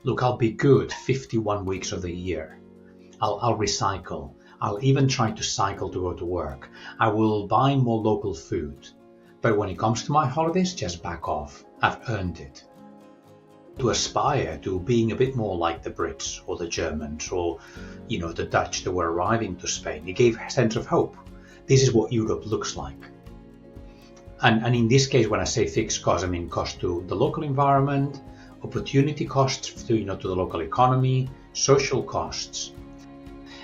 Look, I'll be good 51 weeks of the year. I'll recycle. I'll even try to cycle to go to work. I will buy more local food. But when it comes to my holidays, just back off. I've earned it. To aspire to being a bit more like the Brits or the Germans or, the Dutch that were arriving to Spain, it gave a sense of hope. This is what Europe looks like. And in this case, when I say fixed costs, I mean cost to the local environment, opportunity costs to the local economy, social costs.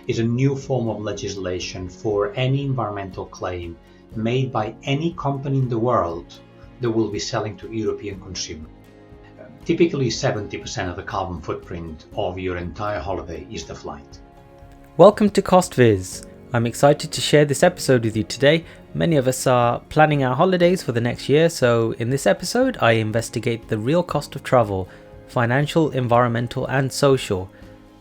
Is a new form of legislation for any environmental claim made by any company in the world that will be selling to European consumers. Typically 70% of the carbon footprint of your entire holiday is the flight. Welcome to CostViz. I'm excited to share this episode with you today. Many of us are planning our holidays for the next year, so in this episode I investigate the real cost of travel, financial, environmental and social.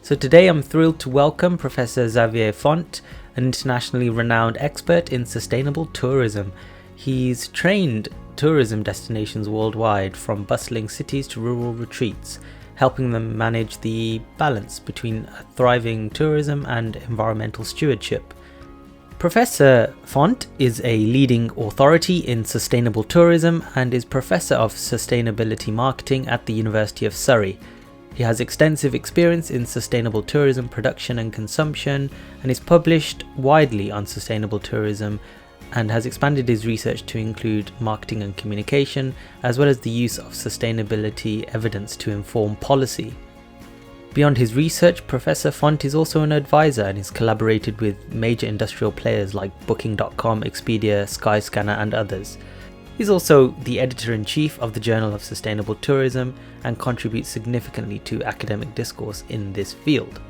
So today I'm thrilled to welcome Professor Xavier Font, an internationally renowned expert in sustainable tourism. He's trained tourism destinations worldwide, from bustling cities to rural retreats, helping them manage the balance between thriving tourism and environmental stewardship. Professor Font is a leading authority in sustainable tourism and is Professor of Sustainability Marketing at the University of Surrey. He has extensive experience in sustainable tourism production and consumption and is published widely on sustainable tourism and has expanded his research to include marketing and communication, as well as the use of sustainability evidence to inform policy. Beyond his research, Professor Font is also an advisor and has collaborated with major industrial players like Booking.com, Expedia, Skyscanner and others. He's also the editor-in-chief of the Journal of Sustainable Tourism and contributes significantly to academic discourse in this field.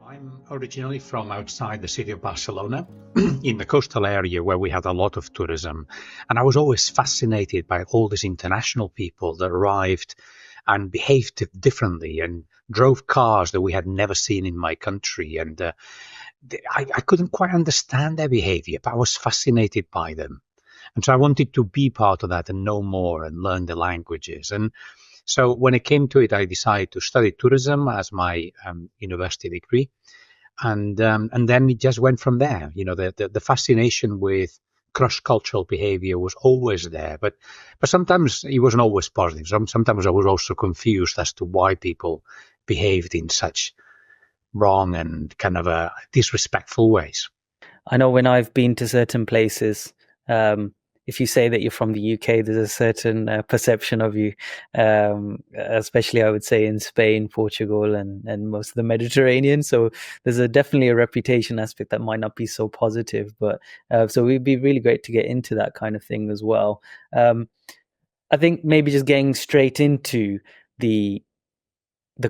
I'm originally from outside the city of Barcelona, in the coastal area where we had a lot of tourism. And I was always fascinated by all these international people that arrived and behaved differently and drove cars that we had never seen in my country. And I couldn't quite understand their behavior, but I was fascinated by them. And so I wanted to be part of that and know more and learn the languages. And so when it came to it, I decided to study tourism as my university degree. And then it just went from there. The fascination with cross-cultural behavior was always there, but sometimes it wasn't always positive. Sometimes I was also confused as to why people behaved in such wrong and kind of disrespectful ways. I know when I've been to certain places, if you say that you're from the UK, there's a certain perception of you, especially I would say in Spain, Portugal, and most of the Mediterranean. So there's definitely a reputation aspect that might not be so positive. But so it'd be really great to get into that kind of thing as well. I think maybe just getting straight into the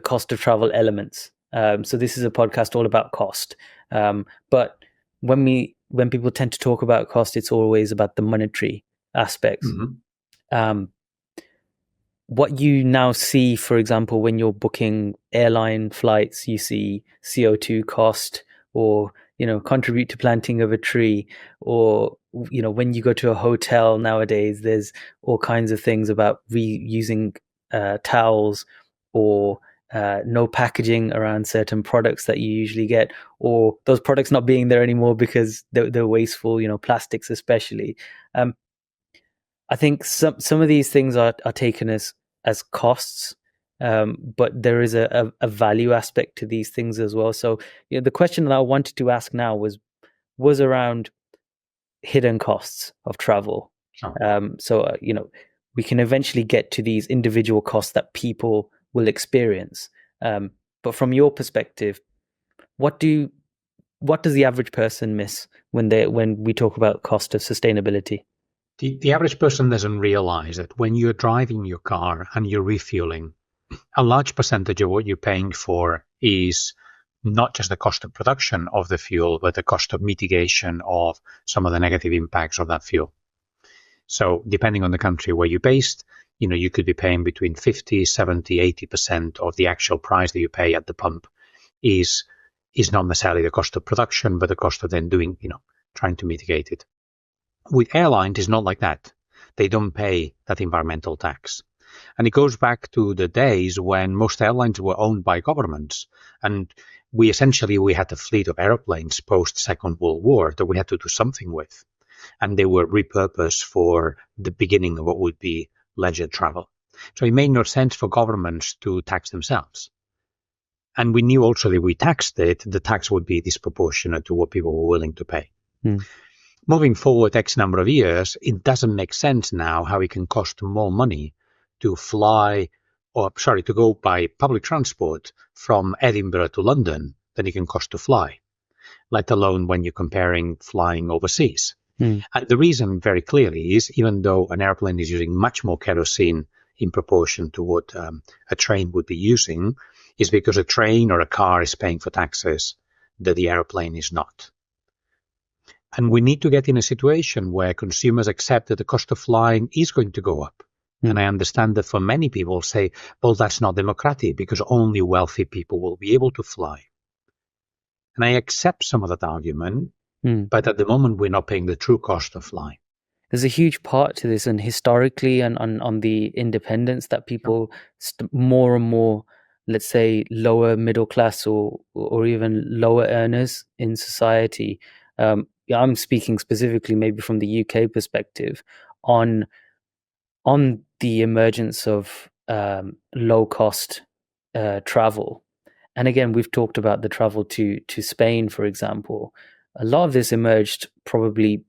cost of travel elements. So this is a podcast all about cost. But when people tend to talk about cost, it's always about the monetary aspects. Mm-hmm. What you now see, for example, when you're booking airline flights, you see CO2 cost, or contribute to planting of a tree, or when you go to a hotel nowadays, there's all kinds of things about reusing towels, or no packaging around certain products that you usually get, or those products not being there anymore because they're wasteful, plastics especially. I think some of these things are taken as costs, but there is a value aspect to these things as well. So the question that I wanted to ask now was around hidden costs of travel. Sure. So we can eventually get to these individual costs that people will experience. But from your perspective, what does the average person miss when we talk about cost of sustainability? The average person doesn't realize that when you're driving your car and you're refueling, a large percentage of what you're paying for is not just the cost of production of the fuel, but the cost of mitigation of some of the negative impacts of that fuel. So depending on the country where you're based, you could be paying between 50, 70, 80% of the actual price that you pay at the pump is is not necessarily the cost of production, but the cost of then doing, trying to mitigate it. With airlines, it's not like that. They don't pay that environmental tax. And it goes back to the days when most airlines were owned by governments. And we had a fleet of airplanes post Second World War that we had to do something with. And they were repurposed for the beginning of what would be leisure travel. So it made no sense for governments to tax themselves. And we knew also that if we taxed it, the tax would be disproportionate to what people were willing to pay. Moving forward X number of years, it doesn't make sense now how it can cost more money to to go by public transport from Edinburgh to London than it can cost to fly, let alone when you're comparing flying overseas. And the reason very clearly is, even though an airplane is using much more kerosene in proportion to what a train would be using, is because a train or a car is paying for taxes that the airplane is not. And we need to get in a situation where consumers accept that the cost of flying is going to go up. And I understand that for many people say, well, that's not democratic because only wealthy people will be able to fly. And I accept some of that argument, but at the moment we're not paying the true cost of flying. There's a huge part to this, and historically and on the independence that people more and more, let's say, lower middle class or even lower earners in society, I'm speaking specifically maybe from the UK perspective, on the emergence of low cost travel. And again, we've talked about the travel to Spain, for example. A lot of this emerged probably,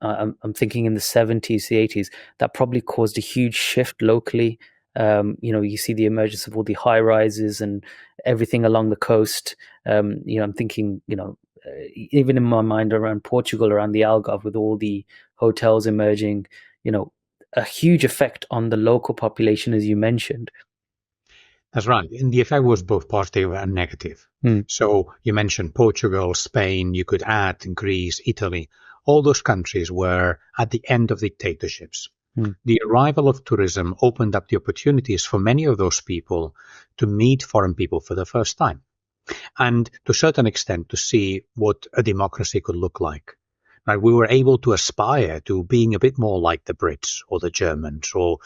I'm thinking in the 70s, the 80s, that probably caused a huge shift locally. You see the emergence of all the high rises and everything along the coast. I'm thinking, even in my mind around Portugal, around the Algarve, with all the hotels emerging, a huge effect on the local population, as you mentioned. That's right. And the effect was both positive and negative. So you mentioned Portugal, Spain, you could add Greece, Italy. All those countries were at the end of dictatorships. The arrival of tourism opened up the opportunities for many of those people to meet foreign people for the first time. And to a certain extent, to see what a democracy could look like. Right? We were able to aspire to being a bit more like the Brits or the Germans or,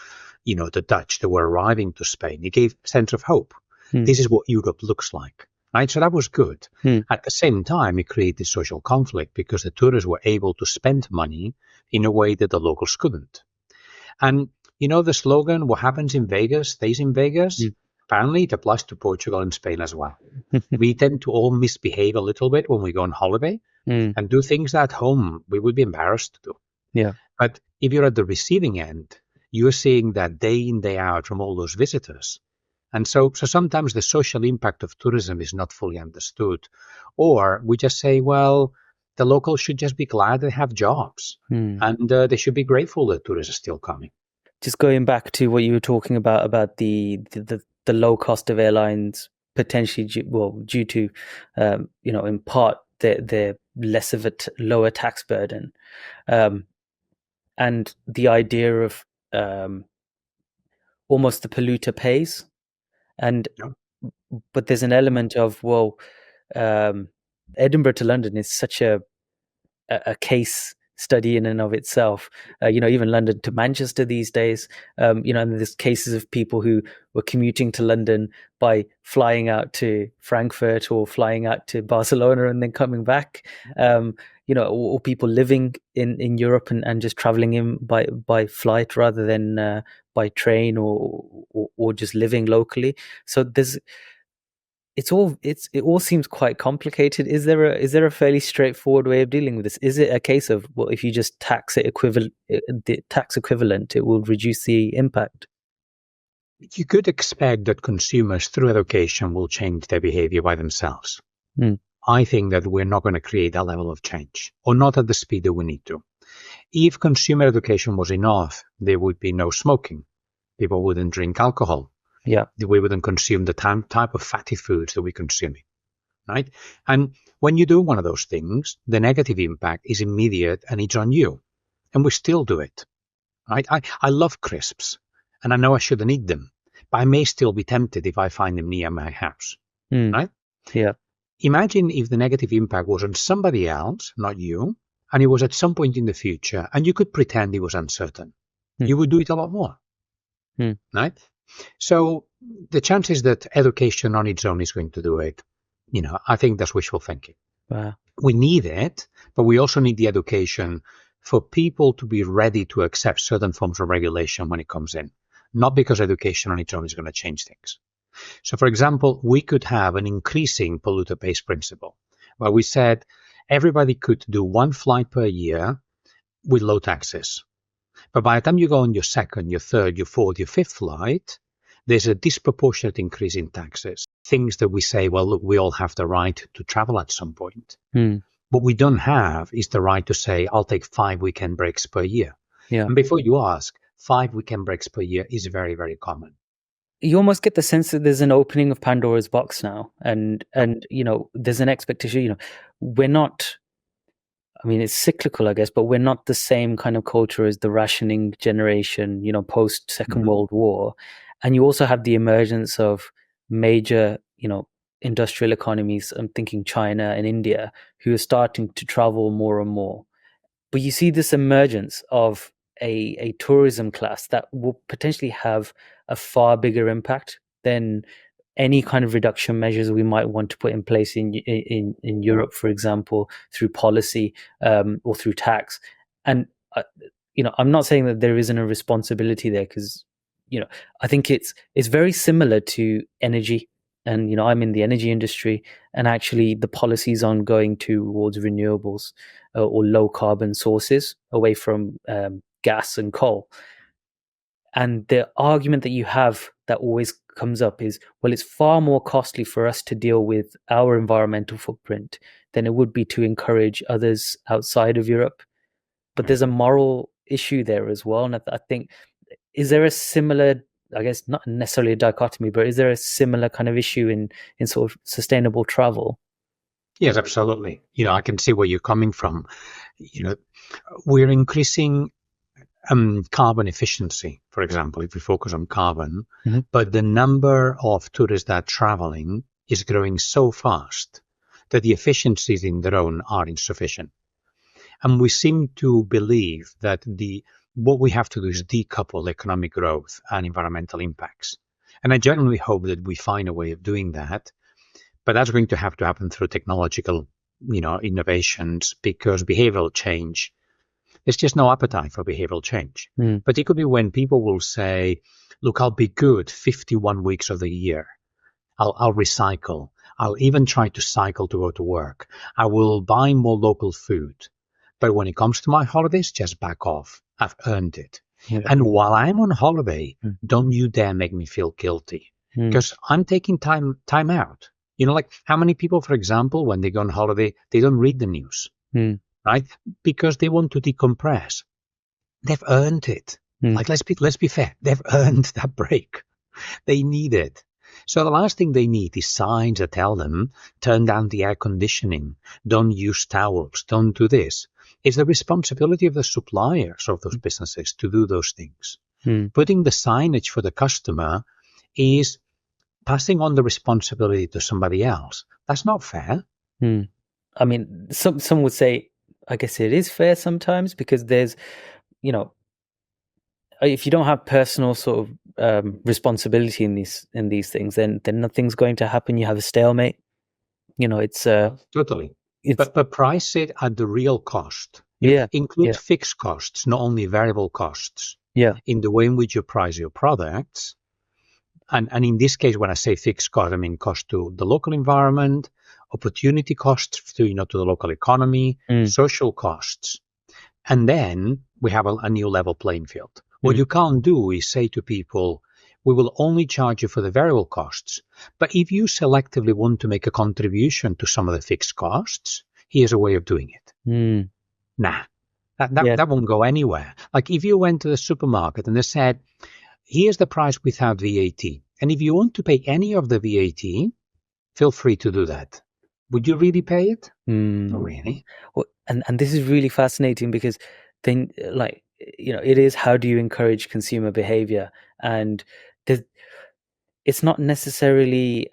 the Dutch that were arriving to Spain. It gave a sense of hope. This is what Europe looks like. Right? So that was good. At the same time, it created social conflict because the tourists were able to spend money in a way that the locals couldn't. And, the slogan, what happens in Vegas stays in Vegas. Apparently, it applies to Portugal and Spain as well. We tend to all misbehave a little bit when we go on holiday and do things at home we would be embarrassed to do. Yeah. But if you're at the receiving end, you're seeing that day in, day out from all those visitors. And so sometimes the social impact of tourism is not fully understood. Or we just say, well, the locals should just be glad they have jobs. And they should be grateful that tourists are still coming. Just going back to what you were talking about the low cost of airlines potentially due to in part they're less of a lower tax burden, and the idea of almost the polluter pays, but there's an element of Edinburgh to London is such a case study in and of itself. Even London to Manchester these days, and there's cases of people who were commuting to London by flying out to Frankfurt or flying out to Barcelona and then coming back, or people living in Europe and just traveling in by flight rather than by train or just living locally. So it all seems quite complicated. Is there a fairly straightforward way of dealing with this? Is it a case of, well, if you just tax it the tax equivalent, it will reduce the impact? You could expect that consumers through education will change their behavior by themselves. I think that we're not going to create that level of change, or not at the speed that we need to. If consumer education was enough, there would be no smoking. People wouldn't drink alcohol. Yeah, we wouldn't consume the type of fatty foods that we're consuming, right? And when you do one of those things, the negative impact is immediate and it's on you. And we still do it, right? I love crisps, and I know I shouldn't eat them, but I may still be tempted if I find them near my house, right? Yeah. Imagine if the negative impact was on somebody else, not you, and it was at some point in the future, and you could pretend it was uncertain. You would do it a lot more, right? So the chances that education on its own is going to do it, I think that's wishful thinking. Wow. We need it, but we also need the education for people to be ready to accept certain forms of regulation when it comes in, not because education on its own is going to change things. So, for example, we could have an increasing polluter pays principle, where we said everybody could do one flight per year with low taxes. But by the time you go on your second, your third, your fourth, your fifth flight, there's a disproportionate increase in taxes. Things that we say, well, look, we all have the right to travel at some point. What we don't have is the right to say, I'll take 5 weekend breaks per year. Yeah. And before you ask, 5 weekend breaks per year is very, very common. You almost get the sense that there's an opening of Pandora's box now, and there's an expectation. We're not. I mean, it's cyclical, I guess, but we're not the same kind of culture as the rationing generation, post Second World War. And you also have the emergence of major, industrial economies. I'm thinking China and India, who are starting to travel more and more. But you see this emergence of a tourism class that will potentially have a far bigger impact than any kind of reduction measures we might want to put in place in Europe, for example, through policy or through tax. And I'm not saying that there isn't a responsibility there, because I think it's very similar to energy. And I'm in the energy industry, and actually the policies on going towards renewables or low carbon sources away from gas and coal. And the argument that you have that always comes up is, well, it's far more costly for us to deal with our environmental footprint than it would be to encourage others outside of Europe. But there's a moral issue there as well. And I think, is there a similar, I guess not necessarily a dichotomy, but is there a similar kind of issue in sort of sustainable travel? Yes, absolutely. I can see where you're coming from. We're increasing carbon efficiency, for example, if we focus on carbon, but the number of tourists that are traveling is growing so fast that the efficiencies in their own are insufficient. And we seem to believe that what we have to do is decouple economic growth and environmental impacts. And I genuinely hope that we find a way of doing that, but that's going to happen through technological, innovations, because behavioral change, there's just no appetite for behavioral change, particularly when people will say, look, I'll be good 51 weeks of the year. I'll recycle. I'll even try to cycle to go to work. I will buy more local food. But when it comes to my holidays, just back off. I've earned it. Yeah. And while I'm on holiday, don't you dare make me feel guilty, because I'm taking time out. Like how many people, for example, when they go on holiday, they don't read the news. Right? Because they want to decompress. They've earned it. Like, let's be fair. They've earned that break. They need it. So the last thing they need is signs that tell them, turn down the air conditioning, don't use towels, don't do this. It's the responsibility of the suppliers of those businesses to do those things. Putting the signage for the customer is passing on the responsibility to somebody else. That's not fair. I mean, some would say, I guess it is fair sometimes, because there's, if you don't have personal sort of responsibility in these things, then nothing's going to happen. You have a stalemate. It's totally. But price it at the real cost. Include fixed costs, not only variable costs. In the way in which you price your products. And in this case, when I say fixed cost, I mean cost to the local environment, opportunity costs to the local economy, social costs. And then we have a new level playing field. What you can't do is say to people, we will only charge you for the variable costs. But if you selectively want to make a contribution to some of the fixed costs, here's a way of doing it. Nah, that won't go anywhere. Like if you went to the supermarket and they said, here's the price without VAT. And if you want to pay any of the VAT, feel free to do that. Would you really pay it? Not really. Well, and this is really fascinating, because then, it is, how do you encourage consumer behavior? And it's not necessarily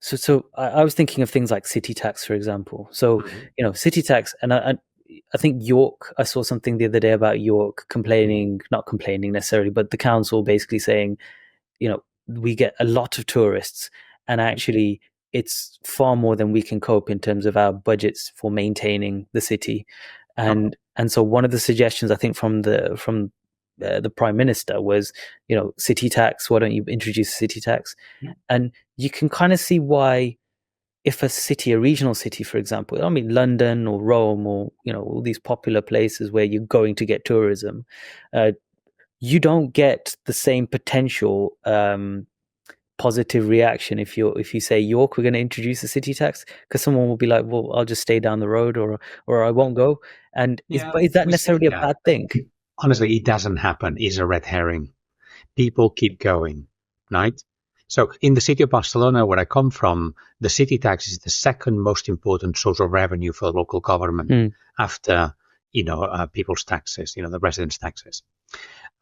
So I was thinking of things like city tax, for example. So, city tax, and I think York, I saw something the other day about York complaining, not complaining necessarily, but the council basically saying, we get a lot of tourists, and actually it's far more than we can cope in terms of our budgets for maintaining the city. And so one of the suggestions I think from the prime minister was, city tax. Why don't you introduce a city tax? And you can kind of see why, if a regional city, for example, I mean London or Rome or all these popular places where you're going to get tourism, you don't get the same potential positive reaction if you say, York, we're going to introduce a city tax, because someone will be like, well, I'll just stay down the road, or I won't go. And but is that necessarily a bad thing? Honestly, it doesn't happen. It's a red herring. People keep going, right? So in the city of Barcelona, where I come from, the city tax is the second most important source of revenue for the local government after, people's taxes, the residents' taxes.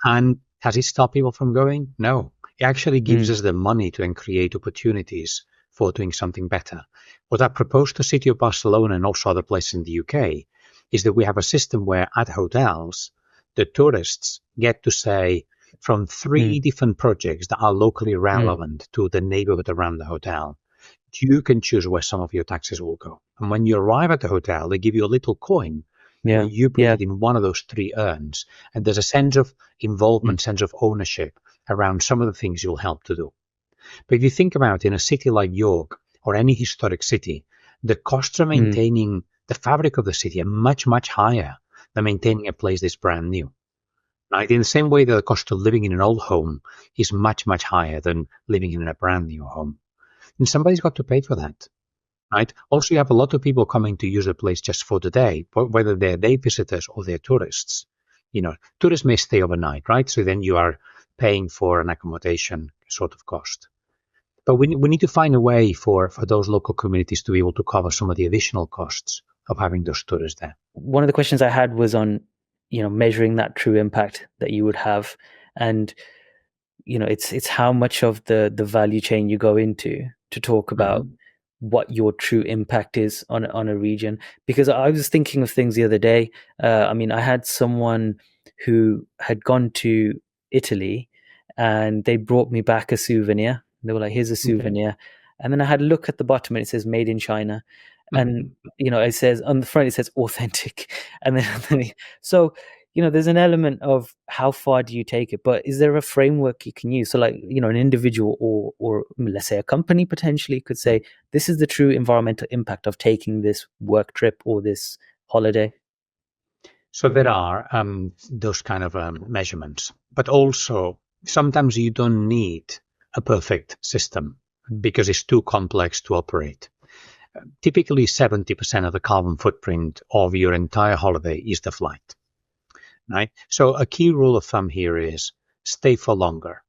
And has it stopped people from going? No. It actually gives us the money to create opportunities for doing something better. What I propose to the city of Barcelona and also other places in the UK is that we have a system where at hotels, the tourists get to say from 3 different projects that are locally relevant to the neighborhood around the hotel. You can choose where some of your taxes will go. And when you arrive at the hotel, they give you a little coin. Yeah. You put it in one of those 3 urns. And there's a sense of involvement, sense of ownership around some of the things you'll help to do. But if you think about in a city like York or any historic city, the costs of maintaining the fabric of the city are much, much higher than maintaining a place that's brand new. Right? In the same way that the cost of living in an old home is much, much higher than living in a brand new home. And somebody's got to pay for that. Right? Also, you have a lot of people coming to use a place just for the day, whether they're day visitors or they're tourists. Tourists may stay overnight, right? So then you are paying for an accommodation sort of cost. But we need to find a way for those local communities to be able to cover some of the additional costs of having those tourists there. One of the questions I had was on, measuring that true impact that you would have. And, it's how much of the value chain you go into to talk about what your true impact is on a region. Because I was thinking of things the other day. I had someone who had gone to Italy and they brought me back a souvenir. They were like, here's a souvenir. And then I had a look at the bottom and it says made in China. And, it says on the front, it says authentic. And then, so, there's an element of how far do you take it, but is there a framework you can use? So like, an individual or let's say a company potentially could say, this is the true environmental impact of taking this work trip or this holiday. So there are those kind of measurements, but also sometimes you don't need a perfect system because it's too complex to operate. Typically 70% of the carbon footprint of your entire holiday is the flight. Right? So a key rule of thumb here is stay for longer,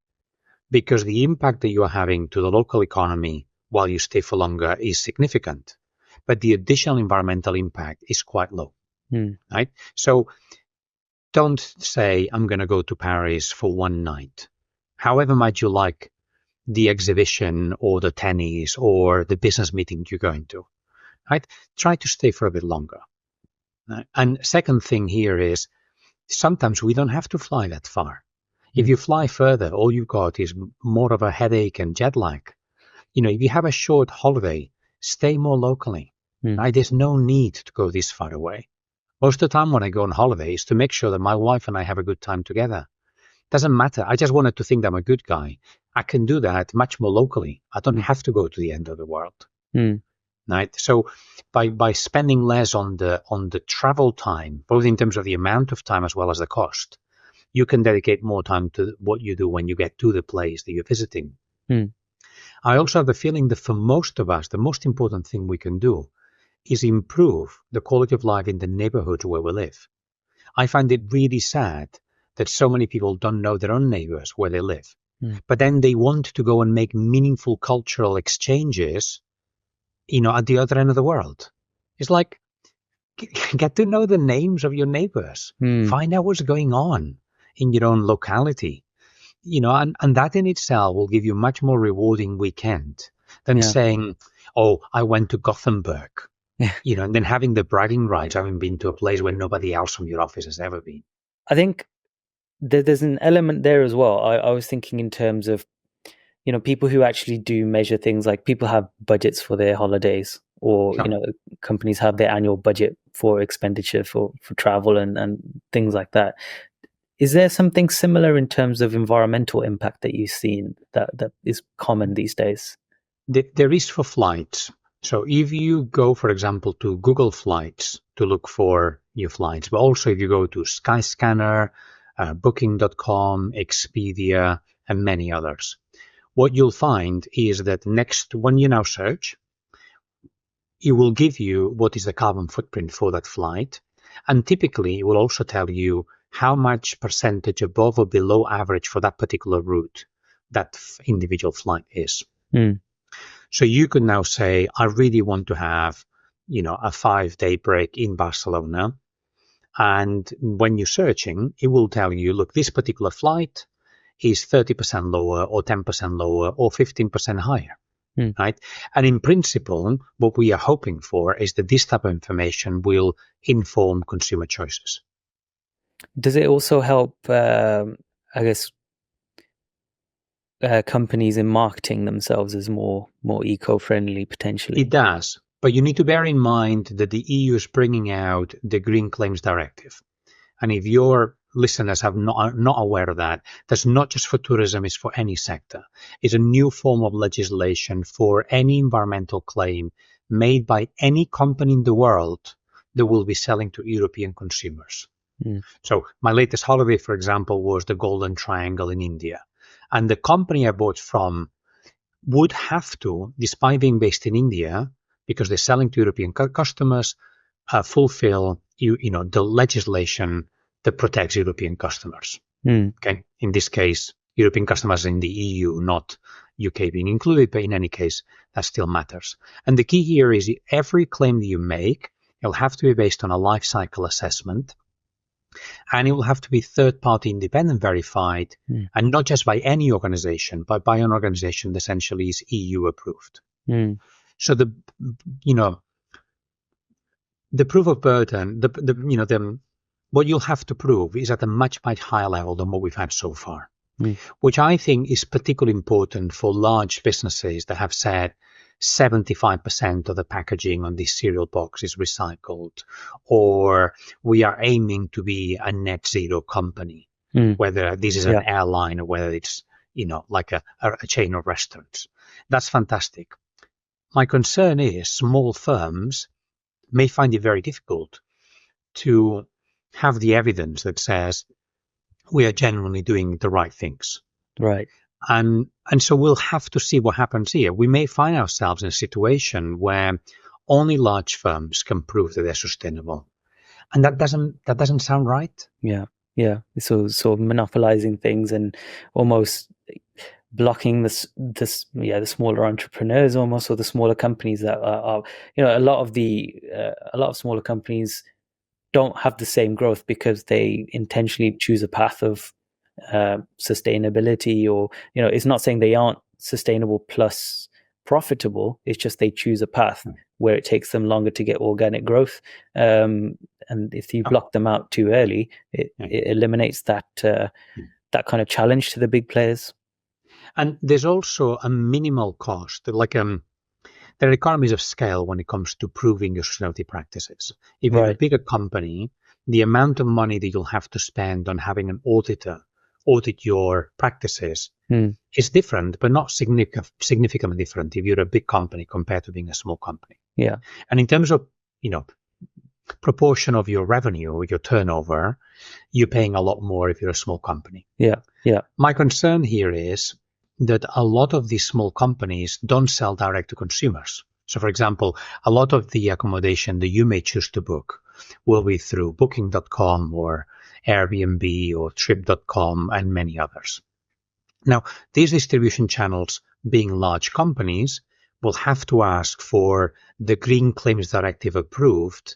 because the impact that you are having to the local economy while you stay for longer is significant, but the additional environmental impact is quite low. Right? So don't say, I'm going to go to Paris for one night. However much you like the exhibition or the tennis or the business meeting you're going to, right? Try to stay for a bit longer. And second thing here is, sometimes we don't have to fly that far. If you fly further, all you've got is more of a headache and jet lag. If you have a short holiday, stay more locally. Right? There's no need to go this far away. Most of the time when I go on holiday is to make sure that my wife and I have a good time together. Doesn't matter. I just wanted to think that I'm a good guy. I can do that much more locally. I don't have to go to the end of the world. Right? So by spending less on the travel time, both in terms of the amount of time as well as the cost, you can dedicate more time to what you do when you get to the place that you're visiting. I also have the feeling that for most of us, the most important thing we can do is improve the quality of life in the neighborhoods where we live. I find it really sad that so many people don't know their own neighbors where they live. But then they want to go and make meaningful cultural exchanges at the other end of the world. It's like, get to know the names of your neighbors. Find out what's going on in your own locality. And that in itself will give you much more rewarding weekend than saying, oh, I went to Gothenburg, and then having the bragging rights, having been to a place where nobody else from your office has ever been. I think there's an element there as well. I was thinking in terms of, people who actually do measure things, like people have budgets for their holidays, or, companies have their annual budget for expenditure for travel and things like that. Is there something similar in terms of environmental impact that you've seen that is common these days? There is for flights. So if you go, for example, to Google Flights to look for your flights, but also if you go to Skyscanner, Booking.com, Expedia, and many others, what you'll find is that when you now search, it will give you what is the carbon footprint for that flight. And typically, it will also tell you how much percentage above or below average for that particular route that individual flight is. So you could now say, I really want to have, a 5-day break in Barcelona. And when you're searching, it will tell you, look, this particular flight is 30% lower or 10% lower or 15% higher. Right? And in principle, what we are hoping for is that this type of information will inform consumer choices. Does it also help, companies in marketing themselves as more eco-friendly potentially? It does, but you need to bear in mind that the EU is bringing out the Green Claims Directive. And if your listeners are not aware of that, that's not just for tourism, it's for any sector. It's a new form of legislation for any environmental claim made by any company in the world that will be selling to European consumers. So my latest holiday, for example, was the Golden Triangle in India. And the company I bought from would have to, despite being based in India, because they're selling to European customers, fulfill the legislation that protects European customers. Okay, in this case, European customers in the EU, not UK being included, but in any case, that still matters. And the key here is every claim that you make, it'll have to be based on a life cycle assessment, and it will have to be third-party independent verified, and not just by any organization, but by an organization that essentially is EU approved. So the proof of burden, what you'll have to prove is at a much, much higher level than what we've had so far, which I think is particularly important for large businesses that have said 75% of the packaging on this cereal box is recycled, or we are aiming to be a net zero company, whether this is an airline or whether it's, like a chain of restaurants. That's fantastic. My concern is small firms may find it very difficult to have the evidence that says we are genuinely doing the right things. Right. And so we'll have to see what happens here. We may find ourselves in a situation where only large firms can prove that they're sustainable. And that doesn't sound right. Yeah. So sort of monopolizing things and almost blocking the smaller entrepreneurs almost, or the smaller companies that are a lot of smaller companies don't have the same growth because they intentionally choose a path of sustainability, or it's not saying they aren't sustainable plus profitable, it's just they choose a path where it takes them longer to get organic growth, and if you block them out too early, it eliminates that kind of challenge to the big players. And there's also a minimal cost, like there are economies of scale when it comes to proving your sustainability practices. If you're a bigger company, the amount of money that you'll have to spend on having an auditor audit your practices is different, but not significantly different if you're a big company compared to being a small company. Yeah. And in terms of, proportion of your revenue or your turnover, you're paying a lot more if you're a small company. Yeah. My concern here is that a lot of these small companies don't sell direct to consumers. So, for example, a lot of the accommodation that you may choose to book will be through Booking.com or Airbnb or Trip.com and many others. Now, these distribution channels, being large companies, will have to ask for the Green Claims Directive approved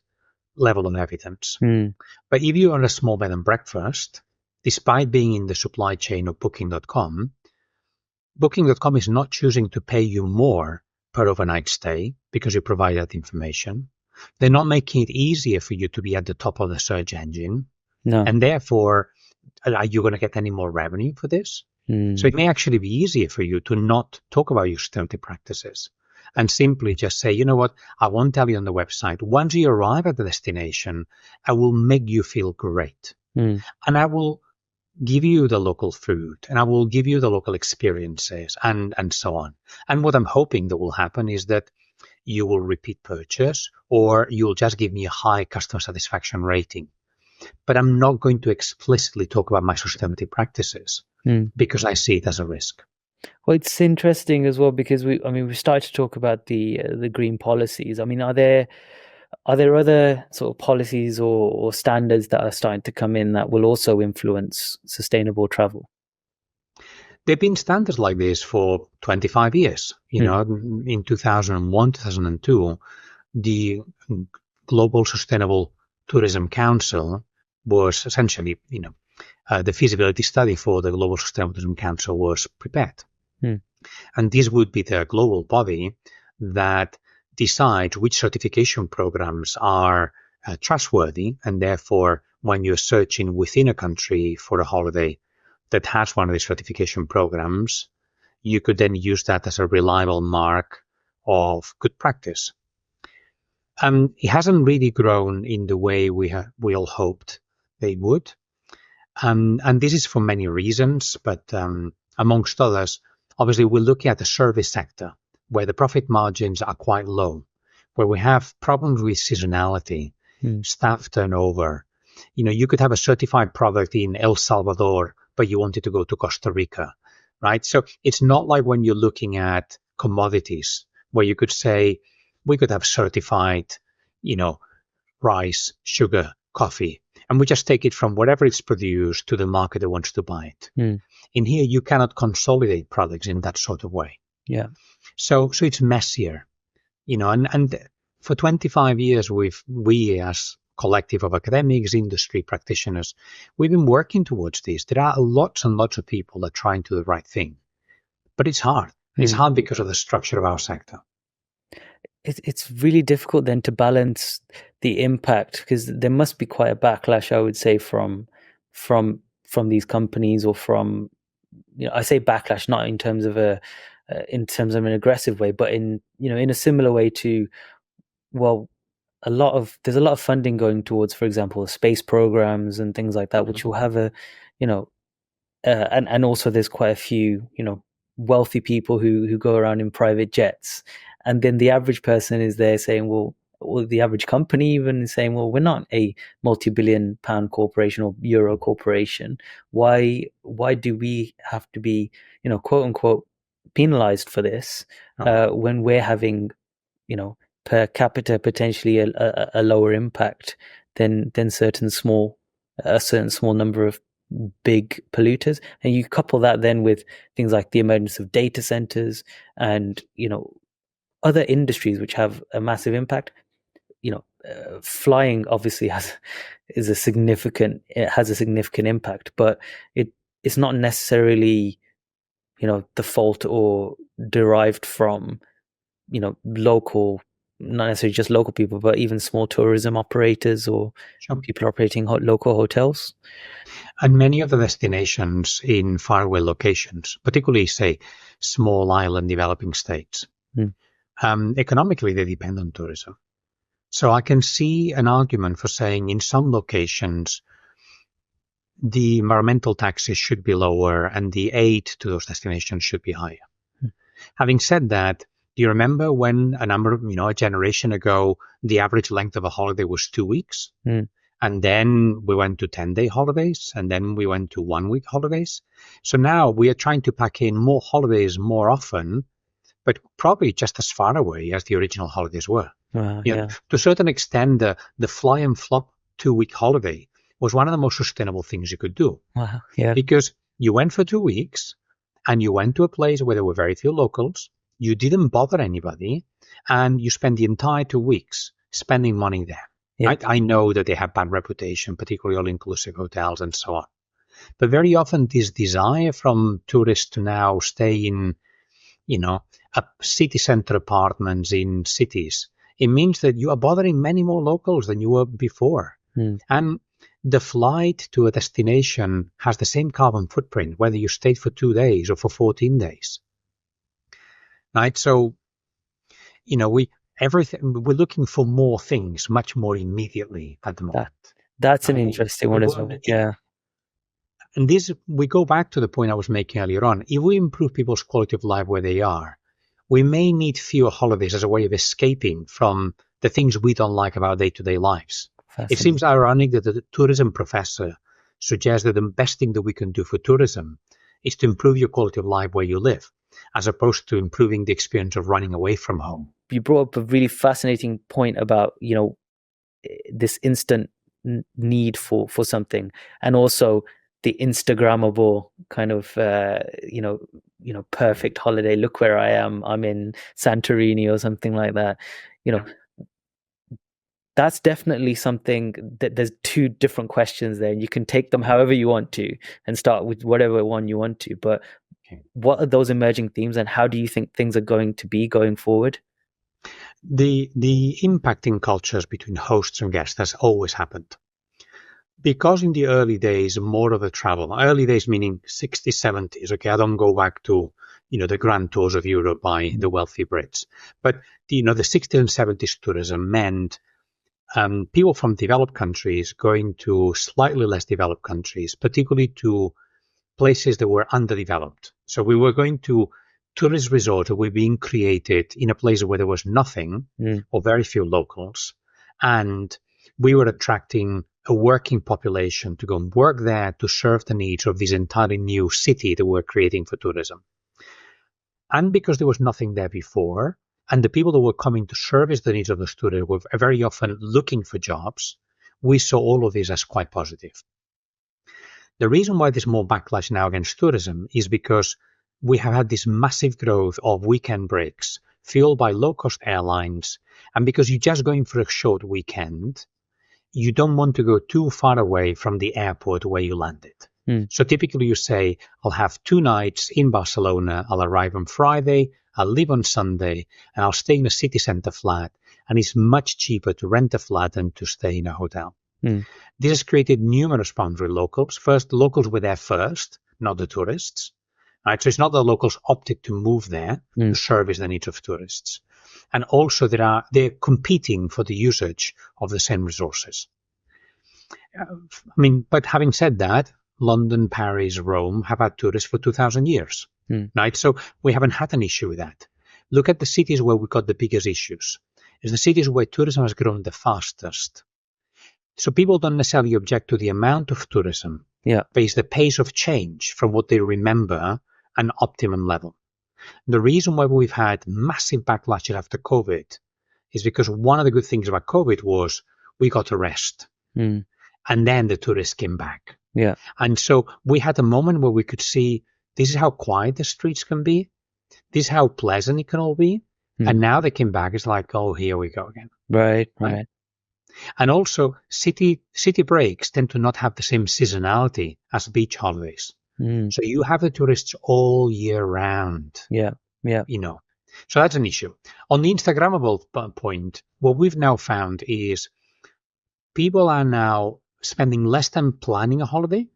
level of evidence. But if you are a small bed and breakfast, despite being in the supply chain of Booking.com, Booking.com is not choosing to pay you more per overnight stay because you provide that information. They're not making it easier for you to be at the top of the search engine. No. And therefore, are you going to get any more revenue for this? So it may actually be easier for you to not talk about your sustainability practices and simply just say, you know what, I won't tell you on the website. Once you arrive at the destination, I will make you feel great. And I will give you the local food, and I will give you the local experiences, and so on. And what I'm hoping that will happen is that you will repeat purchase, or you'll just give me a high customer satisfaction rating. But I'm not going to explicitly talk about my sustainability practices because I see it as a risk. Well, it's interesting as well because we started to talk about the green policies. I mean, are there other sort of policies or standards that are starting to come in that will also influence sustainable travel? There've been standards like this for 25 years. You know, in 2001, 2002, the Global Sustainable Tourism Council was essentially, the feasibility study for the Global Sustainable Tourism Council was prepared. And this would be the global body that decides which certification programs are trustworthy, and therefore, when you're searching within a country for a holiday that has one of these certification programs, you could then use that as a reliable mark of good practice. It hasn't really grown in the way we all hoped they would. And this is for many reasons, but amongst others, obviously we're looking at the service sector where the profit margins are quite low, where we have problems with seasonality, staff turnover. You could have a certified product in El Salvador, but you wanted to go to Costa Rica, right? So it's not like when you're looking at commodities where you could say, we could have certified, rice, sugar, coffee, and we just take it from wherever it's produced to the market that wants to buy it. In here, you cannot consolidate products in that sort of way. Yeah. So it's messier, and for 25 years, we as collective of academics, industry practitioners, we've been working towards this. There are lots and lots of people that are trying to do the right thing, but it's hard. It's hard because of the structure of our sector. It's really difficult then to balance the impact, because there must be quite a backlash, I would say, from these companies, or from, I say backlash not in terms of an aggressive way, but in a similar way to, well, there's a lot of funding going towards, for example, space programs and things like that, which will have and also there's quite a few wealthy people who go around in private jets. And then the average person is there saying, well, the average company even is saying, well, we're not a multi-billion pound corporation or euro corporation. Why do we have to be, quote unquote, penalized for this when we're having, per capita potentially a lower impact than a certain small number of big polluters? And you couple that then with things like the emergence of data centers and other industries which have a massive impact. Flying obviously has a significant impact, but it's not necessarily the fault or derived from local, not necessarily just local people, but even small tourism operators or people operating local hotels. And many of the destinations in faraway locations, particularly, say, small island developing states, economically, they depend on tourism. So I can see an argument for saying in some locations, the environmental taxes should be lower and the aid to those destinations should be higher. Having said that, do you remember when a generation ago, the average length of a holiday was 2 weeks? And then we went to 10-day holidays, and then we went to 1-week holidays. So now we are trying to pack in more holidays more often, but probably just as far away as the original holidays were. To a certain extent, the fly and flop 2-week holiday was one of the most sustainable things you could do. Because you went for 2 weeks, and you went to a place where there were very few locals, you didn't bother anybody, and you spent the entire 2 weeks spending money there. I know that they have bad reputation, particularly all-inclusive hotels and so on. But very often this desire from tourists to now stay in, city centre apartments in cities, it means that you are bothering many more locals than you were before. And the flight to a destination has the same carbon footprint, whether you stayed for 2 days or for 14 days. Right? So, we're looking for more things much more immediately at the moment. That's an interesting one as well. Yeah. And we go back to the point I was making earlier on. If we improve people's quality of life where they are, we may need fewer holidays as a way of escaping from the things we don't like about day-to-day lives. It seems ironic that the tourism professor suggests that the best thing that we can do for tourism is to improve your quality of life where you live, as opposed to improving the experience of running away from home. You brought up a really fascinating point about, this instant need for something, and also the Instagrammable kind of, perfect holiday. Look where I am. I'm in Santorini or something like that. That's definitely something that there's two different questions there. You can take them however you want to and start with whatever one you want to. But what are those emerging themes, and how do you think things are going to be going forward? The impacting cultures between hosts and guests has always happened. Because in the early days, more of the travel, early days meaning 60s, 70s, okay, I don't go back to, the grand tours of Europe by the wealthy Brits. But, the 60s and 70s tourism meant people from developed countries going to slightly less developed countries, particularly to places that were underdeveloped. So we were going to tourist resorts that were being created in a place where there was nothing or very few locals. And we were attracting a working population to go and work there to serve the needs of this entirely new city that we're creating for tourism. And because there was nothing there before, and the people that were coming to service the needs of the students were very often looking for jobs, we saw all of this as quite positive. The reason why there's more backlash now against tourism is because we have had this massive growth of weekend breaks fueled by low-cost airlines, and because you're just going for a short weekend, you don't want to go too far away from the airport where you landed. So typically you say, I'll have 2 nights in Barcelona, I'll arrive on Friday, I'll leave on Sunday, and I'll stay in a city centre flat, and it's much cheaper to rent a flat than to stay in a hotel. This has created numerous problems with locals. First, the locals were there first, not the tourists. Right? So it's not that locals opted to move there to service the needs of tourists. And also they're competing for the usage of the same resources. But having said that, London, Paris, Rome have had tourists for 2,000 years. Right? So we haven't had an issue with that. Look at the cities where we've got the biggest issues. It's the cities where tourism has grown the fastest. So people don't necessarily object to the amount of tourism, but it's the pace of change from what they remember an optimum level. The reason why we've had massive backlashes after COVID is because one of the good things about COVID was we got a rest. And then the tourists came back. And so we had a moment where we could see this is how quiet the streets can be. This is how pleasant it can all be. And now they came back. It's like, oh, here we go again. Right. And also city breaks tend to not have the same seasonality as beach holidays. So you have the tourists all year round. So that's an issue. On the Instagrammable point, what we've now found is people are now spending less time planning a holiday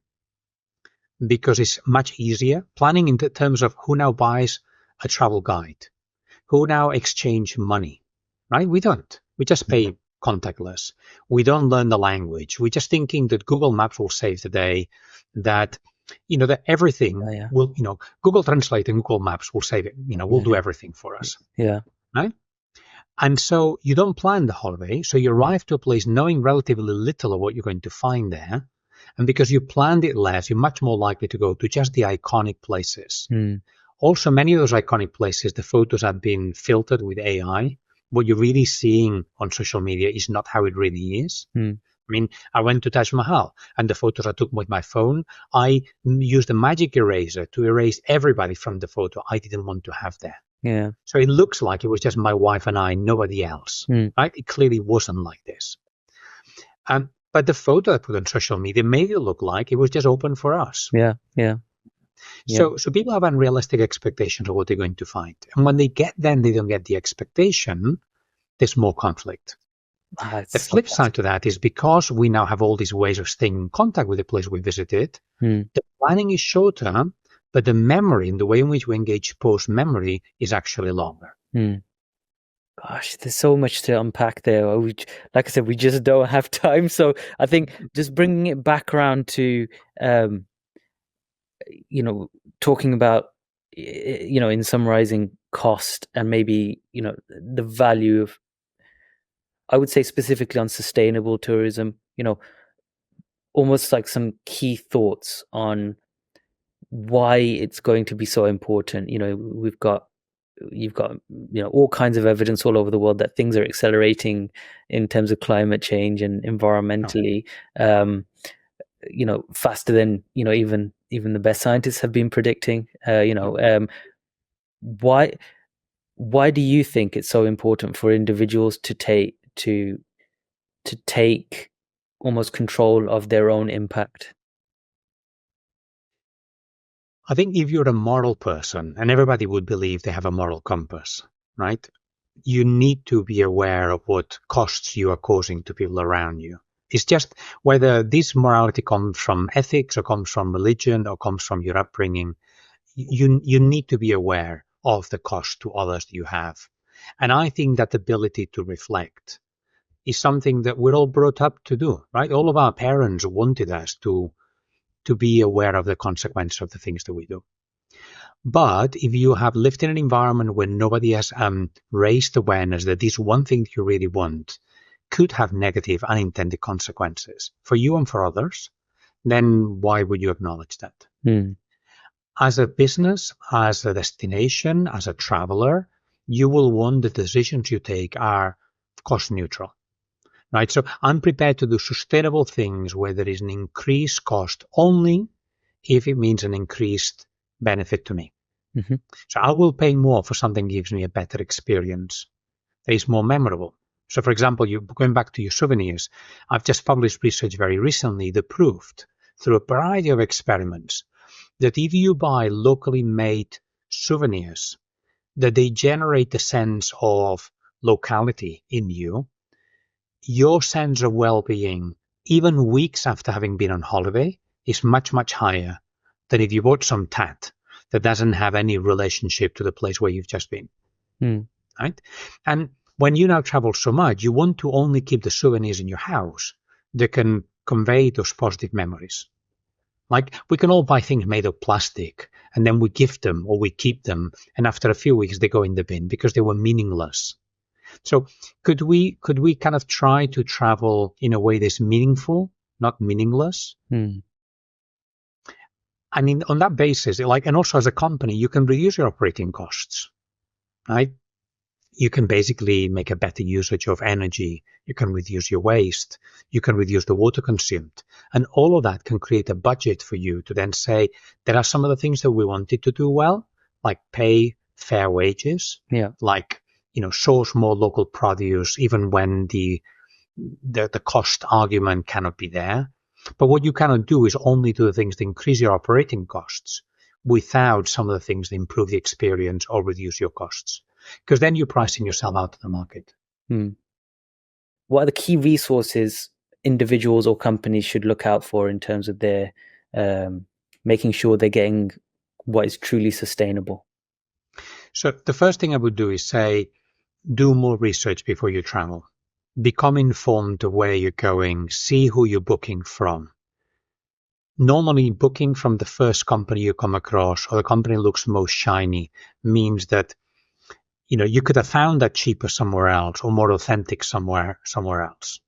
because it's much easier. Planning in terms of who now buys a travel guide, who now exchange money, right? We don't. We just pay contactless. We don't learn the language. We're just thinking that Google Maps will save the day, that that everything will, Google Translate and Google Maps will save it, will do everything for us. Right? And so you don't plan the holiday. So you arrive to a place knowing relatively little of what you're going to find there. And because you planned it less, you're much more likely to go to just the iconic places. Also, many of those iconic places, the photos have been filtered with AI. What you're really seeing on social media is not how it really is. I went to Taj Mahal, and the photos I took with my phone, I used a magic eraser to erase everybody from the photo I didn't want to have there. So it looks like it was just my wife and I, nobody else. Right? It clearly wasn't like this. But the photo I put on social media made it look like it was just open for us. Yeah. So people have unrealistic expectations of what they're going to find. And when they get there and they don't get the expectation, there's more conflict. It's The so flip side to that is because we now have all these ways of staying in contact with the place we visited, the planning is shorter, but the memory and the way in which we engage post-memory is actually longer. Gosh, there's so much to unpack there. Like I said, we just don't have time. So I think just bringing it back around to, talking about, in summarizing cost and maybe, the value of, I would say specifically on sustainable tourism, almost like some key thoughts on why it's going to be so important. You've got all kinds of evidence all over the world that things are accelerating in terms of climate change and environmentally, faster than even the best scientists have been predicting. Why do you think it's so important for individuals to take almost control of their own impact? I think if you're a moral person, and everybody would believe they have a moral compass, right? You need to be aware of what costs you are causing to people around you. It's just whether this morality comes from ethics or comes from religion or comes from your upbringing, you need to be aware of the cost to others that you have. And I think that ability to reflect is something that we're all brought up to do, right? All of our parents wanted us to be aware of the consequences of the things that we do. But if you have lived in an environment where nobody has raised awareness that this one thing that you really want could have negative unintended consequences for you and for others, then why would you acknowledge that? As a business, as a destination, as a traveler, you will want the decisions you take are cost neutral. Right, so I'm prepared to do sustainable things where there is an increased cost only if it means an increased benefit to me. So I will pay more for something that gives me a better experience, that is more memorable. So for example, going back to your souvenirs, I've just published research very recently that proved through a variety of experiments that if you buy locally made souvenirs, that they generate a sense of locality in you. Your sense of well-being, even weeks after having been on holiday, is much, much higher than if you bought some tat that doesn't have any relationship to the place where you've just been. Right? And when you now travel so much, you want to only keep the souvenirs in your house that can convey those positive memories. Like, we can all buy things made of plastic and then we gift them or we keep them, and after a few weeks they go in the bin because they were meaningless. So could we kind of try to travel in a way that's meaningful, not meaningless? I mean, on that basis, and also as a company, you can reduce your operating costs, right? You can basically make a better usage of energy. You can reduce your waste. You can reduce the water consumed. And all of that can create a budget for you to then say, there are some of the things that we wanted to do well, like pay fair wages, like source more local produce, even when the cost argument cannot be there. But what you cannot do is only do the things that increase your operating costs without some of the things that improve the experience or reduce your costs, because then you're pricing yourself out of the market. What are the key resources individuals or companies should look out for in terms of their making sure they're getting what is truly sustainable? So the first thing I would do is say, do more research before you travel. Become informed of where you're going. See who you're booking from. Normally, booking from the first company you come across or the company looks most shiny means that you could have found that cheaper somewhere else or more authentic somewhere else.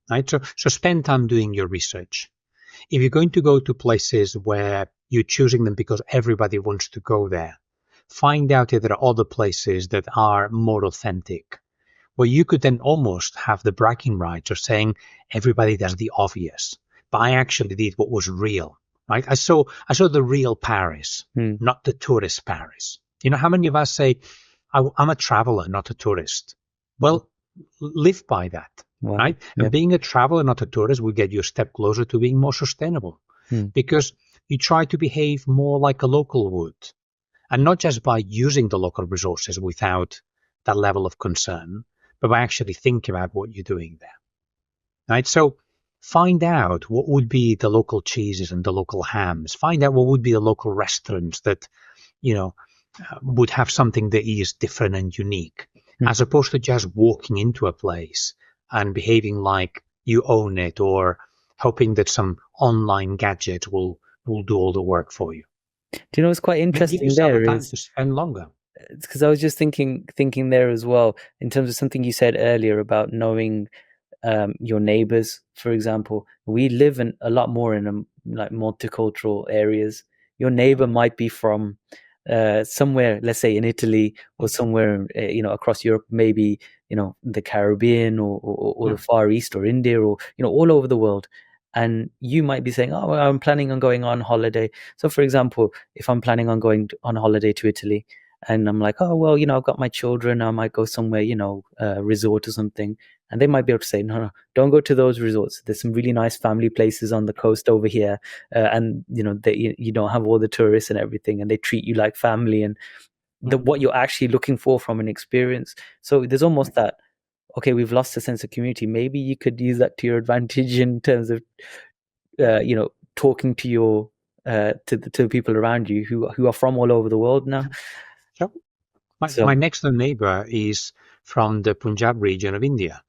Right? So spend time doing your research. If you're going to go to places where you're choosing them because everybody wants to go there, find out if there are other places that are more authentic, where you could then almost have the bragging rights of saying everybody does the obvious, but I actually did what was real, right? I saw the real Paris, not the tourist Paris. How many of us say, I'm a traveler, not a tourist? Well, live by that, right? And being a traveler, not a tourist, will get you a step closer to being more sustainable. Because you try to behave more like a local would, and not just by using the local resources without that level of concern, but by actually thinking about what you're doing there, right? So find out what would be the local cheeses and the local hams. Find out what would be the local restaurants that, would have something that is different and unique, as opposed to just walking into a place and behaving like you own it or hoping that some online gadget will do all the work for you. Do you know what's quite interesting give yourself there time is, to spend longer. because I was just thinking there as well, in terms of something you said earlier about knowing your neighbors, for example. We live in a lot more in like multicultural areas. Your neighbor might be from somewhere, let's say in Italy or somewhere, across Europe, maybe, the Caribbean or the Far East or India or, all over the world. And you might be saying, oh, well, I'm planning on going on holiday. So for example, if I'm planning on going on holiday to Italy and I'm like, oh, well, I've got my children, I might go somewhere, resort or something. And they might be able to say, no, don't go to those resorts. There's some really nice family places on the coast over here. And, you don't have all the tourists and everything, and they treat you like family and what you're actually looking for from an experience. So there's almost that, okay, we've lost a sense of community. Maybe you could use that to your advantage in terms of, talking to your, to the people around you who are from all over the world now. So my next door neighbor is from the Punjab region of India.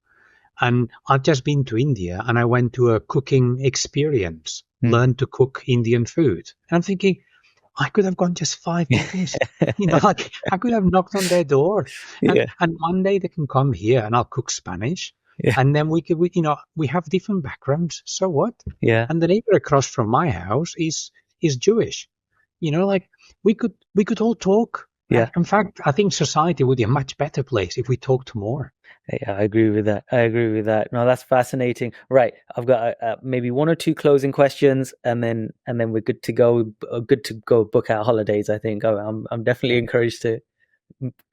And I've just been to India and I went to a cooking experience, learned to cook Indian food. And I'm thinking, I could have gone just 5 minutes. Like I could have knocked on their door. And one day they can come here and I'll cook Spanish. And then we have different backgrounds. So what? And the neighbor across from my house is Jewish. Like we could all talk. In fact, I think society would be a much better place if we talked more. Yeah, I agree with that. No, that's fascinating. Right, I've got maybe one or two closing questions, and then we're good to go. Good to go book our holidays. I think I'm definitely encouraged to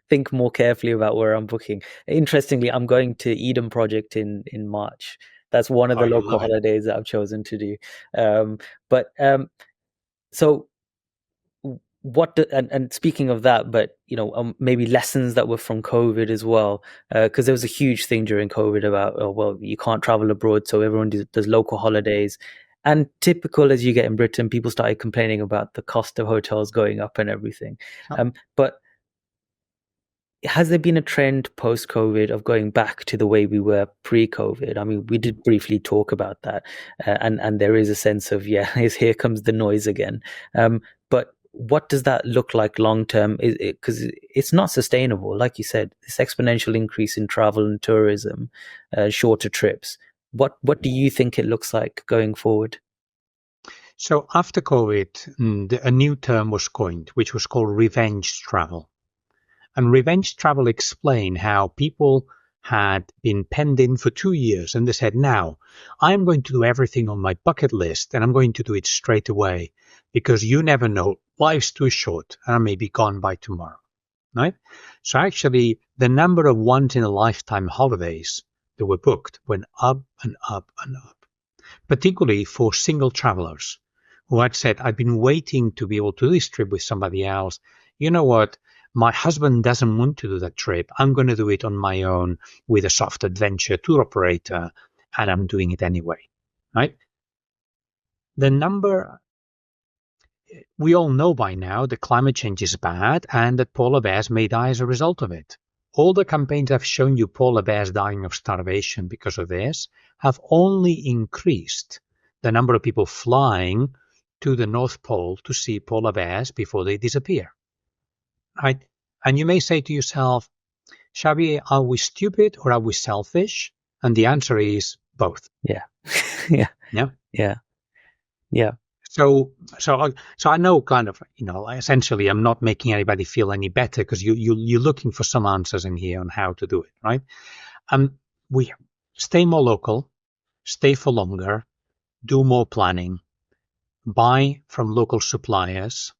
think more carefully about where I'm booking. Interestingly, I'm going to Eden Project in March. That's one of the local holidays that I've chosen to do. So. And speaking of that, but maybe lessons that were from COVID as well, because there was a huge thing during COVID about you can't travel abroad, so everyone does local holidays. And typical as you get in Britain, people started complaining about the cost of hotels going up and everything. But has there been a trend post-COVID of going back to the way we were pre-COVID? I mean, we did briefly talk about that, and there is a sense of here comes the noise again. But what does that look like long term? Because it's not sustainable, like you said. This exponential increase in travel and tourism, shorter trips. What do you think it looks like going forward? So after COVID, a new term was coined, which was called revenge travel. And revenge travel explained how people had been penned in for 2 years and they said, now I'm going to do everything on my bucket list and I'm going to do it straight away because you never know, life's too short and I may be gone by tomorrow, right? So actually the number of once in a lifetime holidays that were booked went up and up and up, particularly for single travelers who had said, I've been waiting to be able to do this trip with somebody else. You know what? My husband doesn't want to do that trip. I'm going to do it on my own with a soft adventure tour operator, and I'm doing it anyway, right? The number, we all know by now that climate change is bad and that polar bears may die as a result of it. All the campaigns have shown you polar bears dying of starvation because of this have only increased the number of people flying to the North Pole to see polar bears before they disappear. Right? And you may say to yourself, Xavier, are we stupid or are we selfish? And the answer is both. Yeah. So I know kind of, essentially I'm not making anybody feel any better because you're looking for some answers in here on how to do it, right? We stay more local, stay for longer, do more planning, buy from local suppliers,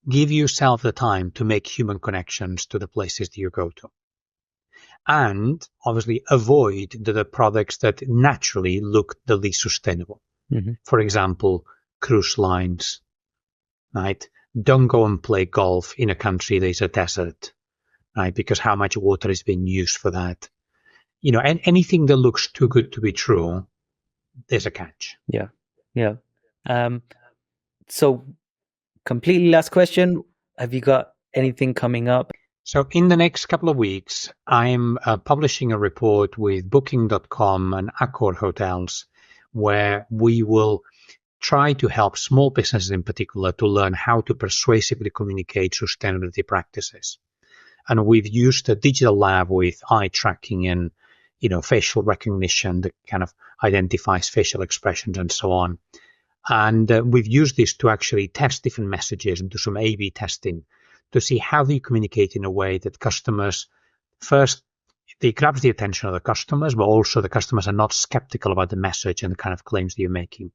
give yourself the time to make human connections to the places that you go to. And obviously avoid the products that naturally look the least sustainable. Mm-hmm. For example, cruise lines, right? Don't go and play golf in a country that is a desert, right? Because how much water is being used for that? And anything that looks too good to be true, there's a catch. Yeah. So completely last question. Have you got anything coming up? So in the next couple of weeks, I'm publishing a report with Booking.com and Accor Hotels, where we will try to help small businesses in particular to learn how to persuasively communicate sustainability practices. And we've used a digital lab with eye tracking and facial recognition that kind of identifies facial expressions and so on. And we've used this to actually test different messages and do some A/B testing to see how they communicate in a way that customers, first, they grabs the attention of the customers, but also the customers are not skeptical about the message and the kind of claims that you're making.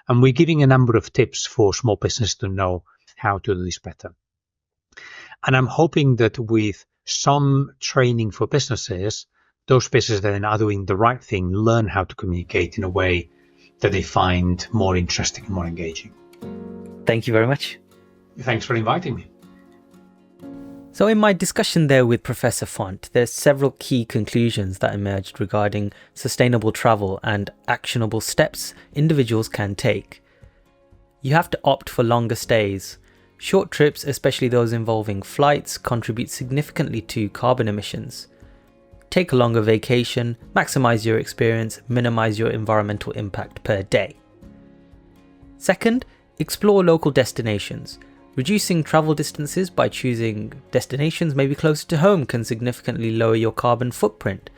And we're giving a number of tips for small business to know how to do this better. And I'm hoping that with some training for businesses, those businesses that are doing the right thing learn how to communicate in a way that they find more interesting and more engaging. Thank you very much. Thanks for inviting me. So in my discussion there with Professor Font, there's several key conclusions that emerged regarding sustainable travel and actionable steps individuals can take. You have to opt for longer stays. Short trips, especially those involving flights, contribute significantly to carbon emissions. Take a longer vacation, maximize your experience, minimize your environmental impact per day. Second, explore local destinations. Reducing travel distances by choosing destinations maybe closer to home can significantly lower your carbon footprint.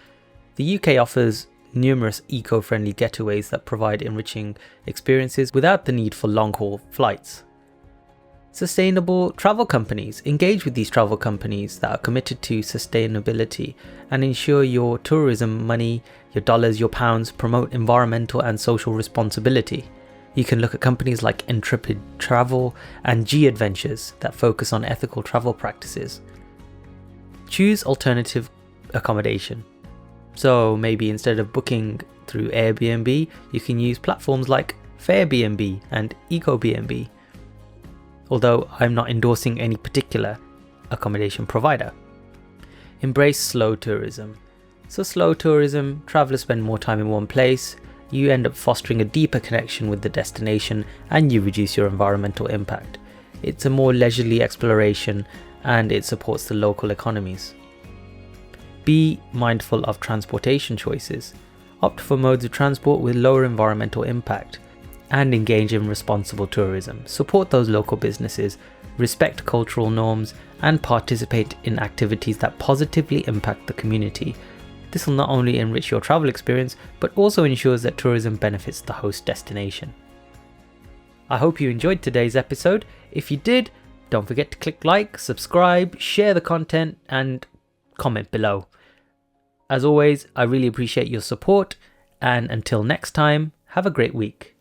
The UK offers numerous eco-friendly getaways that provide enriching experiences without the need for long-haul flights. Sustainable travel companies. Engage with these travel companies that are committed to sustainability and ensure your tourism money, your dollars, your pounds promote environmental and social responsibility. You can look at companies like Intrepid Travel and G Adventures that focus on ethical travel practices. Choose alternative accommodation. So maybe instead of booking through Airbnb, you can use platforms like Fairbnb and EcoBnB. Although I'm not endorsing any particular accommodation provider. Embrace slow tourism. So slow tourism, travelers spend more time in one place, you end up fostering a deeper connection with the destination and you reduce your environmental impact. It's a more leisurely exploration and it supports the local economies. Be mindful of transportation choices. Opt for modes of transport with lower environmental impact and engage in responsible tourism. Support those local businesses, respect cultural norms and participate in activities that positively impact the community. This will not only enrich your travel experience, but also ensures that tourism benefits the host destination. I hope you enjoyed today's episode. If you did, don't forget to click like, subscribe, share the content, and comment below. As always, I really appreciate your support, and until next time, have a great week.